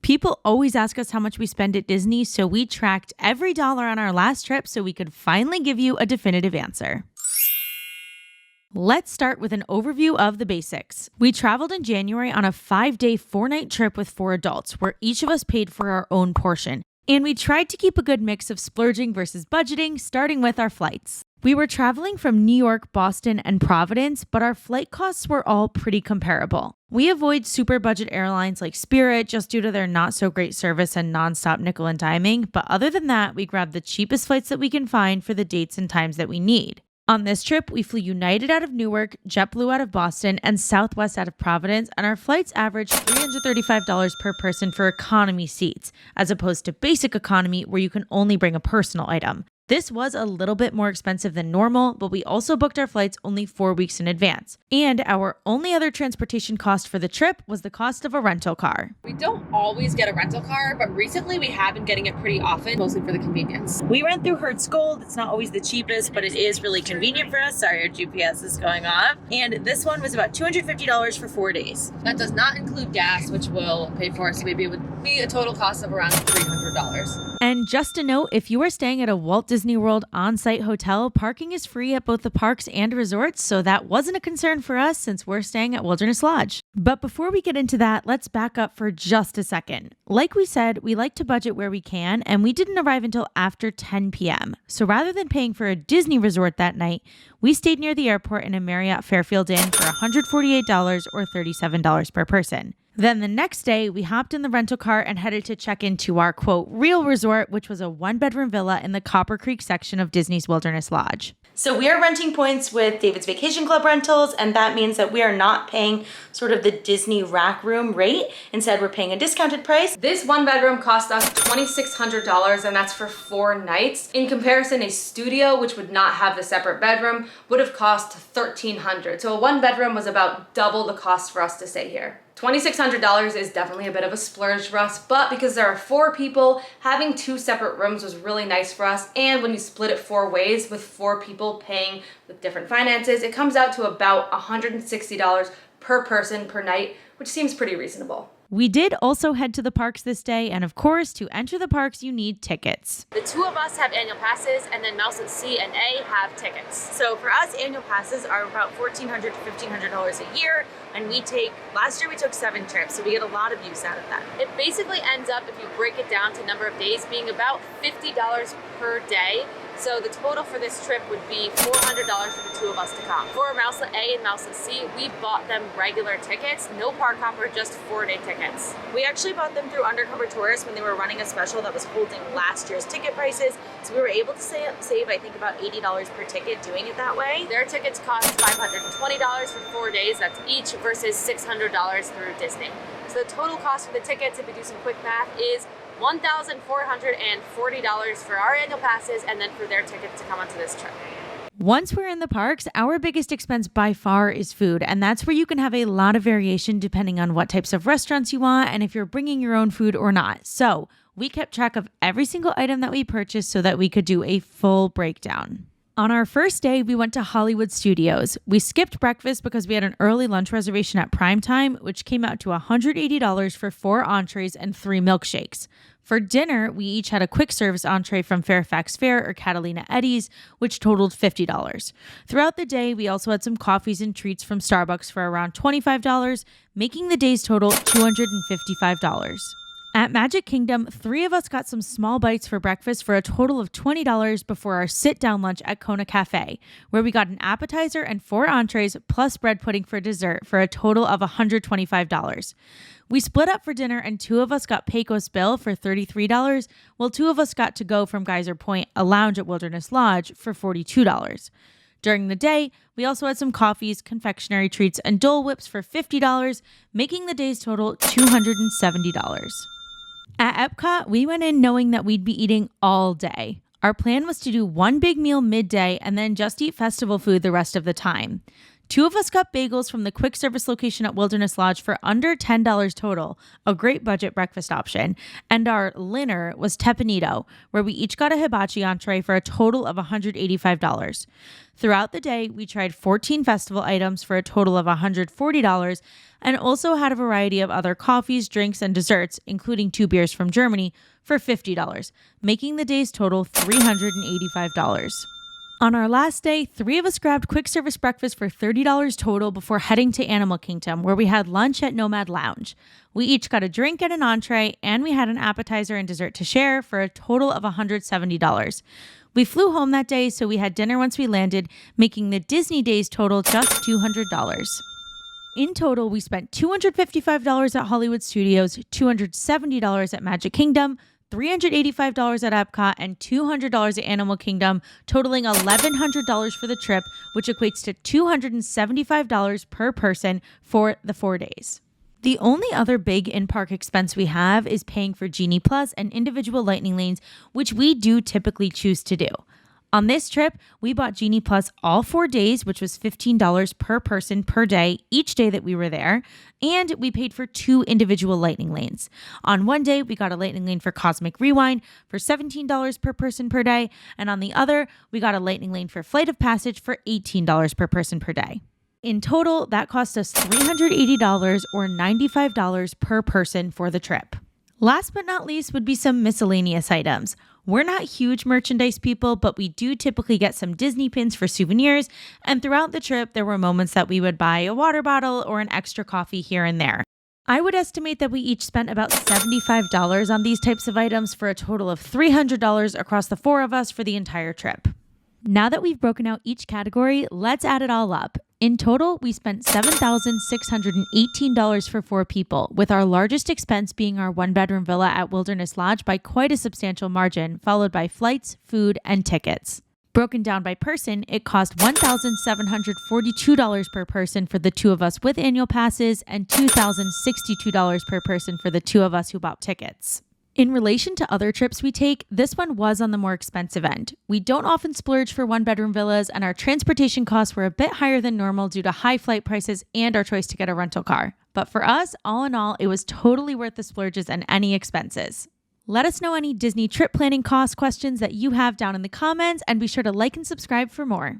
People always ask us how much we spend at Disney, so we tracked every dollar on our last trip so we could finally give you a definitive answer. Let's start with an overview of the basics. We traveled in January on a 5-day, 4-night trip with 4 adults, where each of us paid for our own portion. And we tried to keep a good mix of splurging versus budgeting, starting with our flights. We were traveling from New York, Boston, and Providence, but our flight costs were all pretty comparable. We avoid super budget airlines like Spirit just due to their not so great service and nonstop nickel and diming, but other than that, we grabbed the cheapest flights that we can find for the dates and times that we need. On this trip, we flew United out of Newark, JetBlue out of Boston, and Southwest out of Providence, and our flights averaged $335 per person for economy seats, as opposed to basic economy where you can only bring a personal item. This was a little bit more expensive than normal, but we also booked our flights only 4 weeks in advance. And our only other transportation cost for the trip was the cost of a rental car. We don't always get a rental car, but recently we have been getting it pretty often, mostly for the convenience. We rent through Hertz Gold. It's not always the cheapest, but it is really convenient for us. Sorry, our GPS is going off. And this one was about $250 for 4 days. That does not include gas, which we'll pay for, so maybe it would be a total cost of around $300. And just a note, if you are staying at a Walt Disney World on-site hotel, parking is free at both the parks and resorts, so that wasn't a concern for us since we're staying at Wilderness Lodge. But before we get into that, let's back up for just a second. Like we said, we like to budget where we can, and we didn't arrive until after 10 p.m. So rather than paying for a Disney resort that night, we stayed near the airport in a Marriott Fairfield Inn for $148 or $37 per person. Then the next day, we hopped in the rental car and headed to check into our, quote, real resort, which was a 1-bedroom villa in the Copper Creek section of Disney's Wilderness Lodge. So we are renting points with David's Vacation Club rentals, and that means that we are not paying sort of the Disney rack room rate. Instead, we're paying a discounted price. This 1-bedroom cost us $2,600, and that's for 4 nights. In comparison, a studio, which would not have the separate bedroom, would have cost $1,300. So a 1-bedroom was about double the cost for us to stay here. $2,600 is definitely a bit of a splurge for us, but because there are 4 people, having 2 separate rooms was really nice for us. And when you split it 4 ways with 4 people paying with different finances, it comes out to about $160 per person per night, which seems pretty reasonable. We did also head to the parks this day, and of course, to enter the parks, you need tickets. The 2 of us have annual passes, and then Mouse and C and A have tickets. So for us, annual passes are about $1,400 to $1,500 a year, and last year we took 7 trips, so we get a lot of use out of that. It basically ends up, if you break it down to number of days, being about $50 per day. So the total for this trip would be $400 for the 2 of us to come. For Mouselet A and Mouselet C, we bought them regular tickets, no park hopper, just 4-day tickets. We actually bought them through Undercover Tourist when they were running a special that was holding last year's ticket prices. So we were able to save I think, about $80 per ticket doing it that way. Their tickets cost $520 for 4 days, that's each, versus $600 through Disney. So the total cost for the tickets, if we do some quick math, is $1,440 for our annual passes, and then for their tickets to come onto this trip. Once we're in the parks, our biggest expense by far is food, and that's where you can have a lot of variation depending on what types of restaurants you want and if you're bringing your own food or not. So we kept track of every single item that we purchased so that we could do a full breakdown. On our first day, we went to Hollywood Studios. We skipped breakfast because we had an early lunch reservation at prime time, which came out to $180 for 4 entrees and 3 milkshakes. For dinner, we each had a quick service entree from Fairfax Fare or Catalina Eddie's, which totaled $50. Throughout the day, we also had some coffees and treats from Starbucks for around $25, making the day's total $255. At Magic Kingdom, 3 of us got some small bites for breakfast for a total of $20 before our sit-down lunch at Kona Cafe, where we got an appetizer and 4 entrees plus bread pudding for dessert for a total of $125. We split up for dinner and 2 of us got Pecos Bill for $33, while 2 of us got to go from Geyser Point, a lounge at Wilderness Lodge, for $42. During the day, we also had some coffees, confectionery treats, and Dole Whips for $50, making the day's total $270. At Epcot, we went in knowing that we'd be eating all day. Our plan was to do one big meal midday and then just eat festival food the rest of the time. 2 of us got bagels from the quick service location at Wilderness Lodge for under $10 total, a great budget breakfast option. And our dinner was tepanito, where we each got a hibachi entree for a total of $185. Throughout the day, we tried 14 festival items for a total of $140 and also had a variety of other coffees, drinks, and desserts, including 2 beers from Germany, for $50, making the day's total $385. On our last day, 3 of us grabbed quick service breakfast for $30 total before heading to Animal Kingdom, where we had lunch at Nomad Lounge. We each got a drink and an entree, and we had an appetizer and dessert to share for a total of $170. We flew home that day, so we had dinner once we landed, making the Disney days total just $200. In total, we spent $255 at Hollywood Studios, $270 at Magic Kingdom, $385 at Epcot, and $200 at Animal Kingdom, totaling $1,100 for the trip, which equates to $275 per person for the 4 days. The only other big in-park expense we have is paying for Genie Plus and individual lightning lanes, which we do typically choose to do. On this trip, we bought Genie Plus all 4 days, which was $15 per person per day, each day that we were there, and we paid for 2 individual lightning lanes. On one day, we got a lightning lane for Cosmic Rewind for $17 per person per day, and on the other, we got a lightning lane for Flight of Passage for $18 per person per day. In total, that cost us $380 or $95 per person for the trip. Last but not least would be some miscellaneous items. We're not huge merchandise people, but we do typically get some Disney pins for souvenirs, and throughout the trip, there were moments that we would buy a water bottle or an extra coffee here and there. I would estimate that we each spent about $75 on these types of items for a total of $300 across the 4 of us for the entire trip. Now that we've broken out each category, let's add it all up. In total, we spent $7,618 for 4 people, with our largest expense being our 1-bedroom villa at Wilderness Lodge by quite a substantial margin, followed by flights, food, and tickets. Broken down by person, it cost $1,742 per person for the 2 of us with annual passes and $2,062 per person for the 2 of us who bought tickets. In relation to other trips we take, this one was on the more expensive end. We don't often splurge for 1-bedroom villas, and our transportation costs were a bit higher than normal due to high flight prices and our choice to get a rental car. But for us, all in all, it was totally worth the splurges and any expenses. Let us know any Disney trip planning cost questions that you have down in the comments, and be sure to like and subscribe for more.